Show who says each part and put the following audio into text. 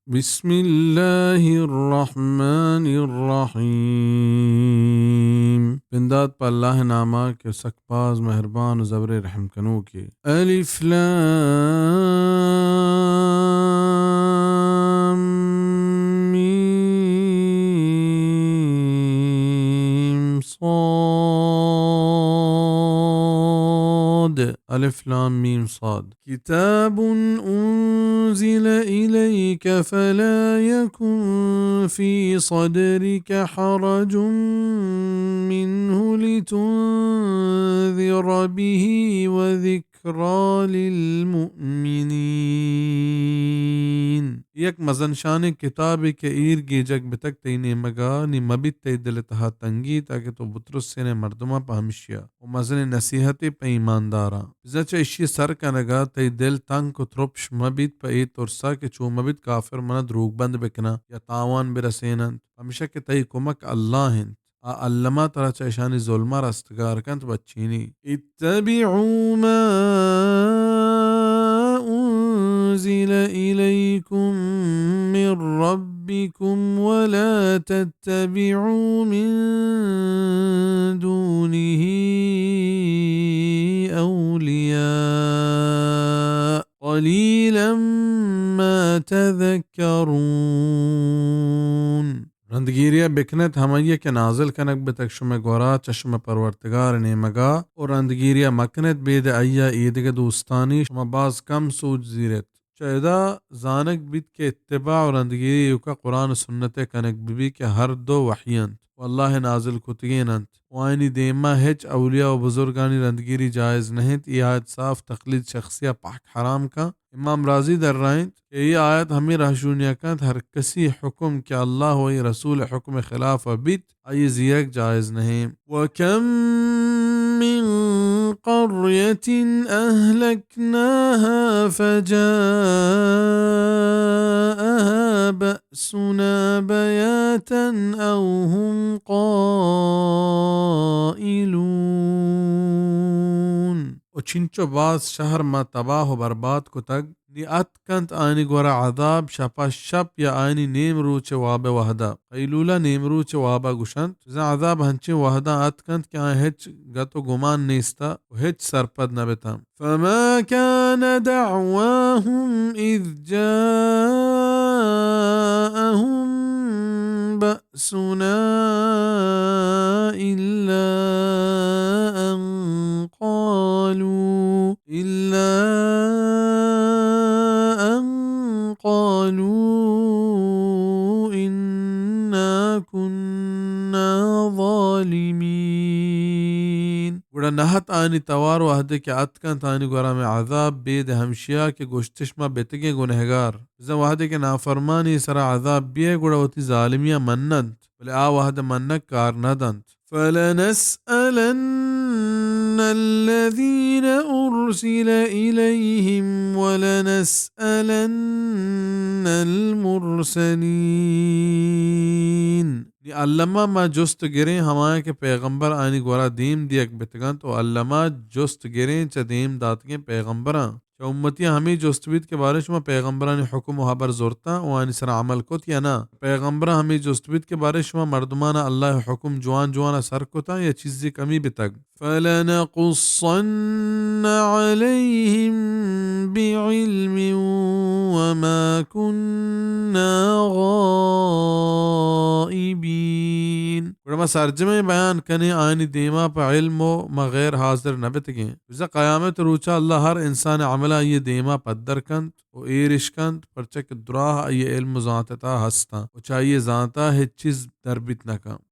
Speaker 1: بسم الله الرحمن الرحيم بندات پا اللہ نامہ کے سکپاز مہربان و زبر رحم کنو کے الف لام میم صاد الف لام میم صاد كتاب أنزل إليك فلا يكن في صدرك حرج منه لتنذر به وذكرى للمؤمنين یک مزن شان کتاب کے ایرگی جگ بتک تینے مگا نی مبت تی دلتہا تنگی تاکہ تو بطرس سینے مردمہ پہمشیا و مزن نصیحت پہ ایماندارا زچ اشی سر کنگا تی دل تنگ کو ترپش مبت پہ ای ترسا کہ چو مبت کافر من دروگ بند بکنا یا تاوان برسینند ہمیشہ کہ تی کمک اللہ ہند علمہ ترا چیشانی ظلمہ رستگار کنت بچینی اتبعوا ما أنزل إليكم من ربكم ولا تتبعوا من دونه أولياء قليلا ما تذكرون رندگیریا بکنت ہمیہ کے نازل کنک بتک شم گورا چشم پرورتگار نیمگا اور رندگیریا مکنت بید ایا ایدگ دوستانی شما باز کم سوچ زیرت چیدہ زانک بیت کے اتباع و رندگیری یوکا قرآن و سنت کنک بی کے ہر دو وحیانت واللہ نازل کتگیننت وائنی دیما ہچ اولیاء و بزرگانی رندگیری جائز نہیں یہ آیت صاف تقلید شخصیہ پاک حرام کا امام راضی در رائند کہ یہ آیت ہمیں رہشونیہ کانت ہر کسی حکم کہ اللہ و رسول حکم خلاف و بیت آئی زیرک جائز نہیں وَكَم مِّن قَرْيَةٍ أَهْلَكْنَاهَا فَجَاءَهَا بَأْسُنَا بَيَاتًا أَوْ هُمْ قَائِلُونَ و چنچو باز شہر ما تباہ و برباد کو تگ نی ات کنت آئینی گورا عذاب شپا شپ یا آئینی نیم روچ واب وحدا قیلولا نیم روچ وابا گشند زن عذاب ہنچے وحدا ات کنت کہ آئین ہچ گتو گمان نیستا و ہچ سرپد نبتا فما كان دعواهم اذ جاءهم بأسنا إلا أن قالوا إنا كنا ظالمين گوڑا نہت آنی توار و عہدے کے اتکن تانی گورا میں عذاب بید ہمشیا کے گوشتشمہ بیتگے گنہگار زن وحدے کے نافرمانی سرا عذاب بیے گوڑا ہوتی ظالمیہ منند بلے آ وحد منک کار ندند فَلَنَسْأَلَنَّ الَّذِينَ أُرْسِلَ إِلَيْهِمْ وَلَنَسْأَلَنَّ الْمُرْسَلِينَ علامہ ما جست گریں ہمائے کے پیغمبر آنی گورا دیم دیک بتگن تو علامہ جست گریں چا دیم داتگیں پیغمبران چا امتیاں ہمیں جستوید کے بارے شما پیغمبران حکم و حبر زورتا وانی سر عمل کت یا نا پیغمبران ہمیں جستوید کے بارے شما مردمانا اللہ حکم جوان جوانا سر کتا یا چیزی کمی بتگ فَلَنَقُصَّنَّ عَلَيْهِمْ بِعِلْمٍ وَمَا كُنَّا غَائِبِينَ ورما سرجمہ بیان کنے آئینی دیما پا علم و مغیر حاضر نبتگیں وزا قیامت روچا اللہ ہر انسان عملہ یہ دیما پدر کند و ایرش کند پرچک دراہ یہ علم ذاتتا ہستا و چاہیے ذاتا ہے چیز دربت نکا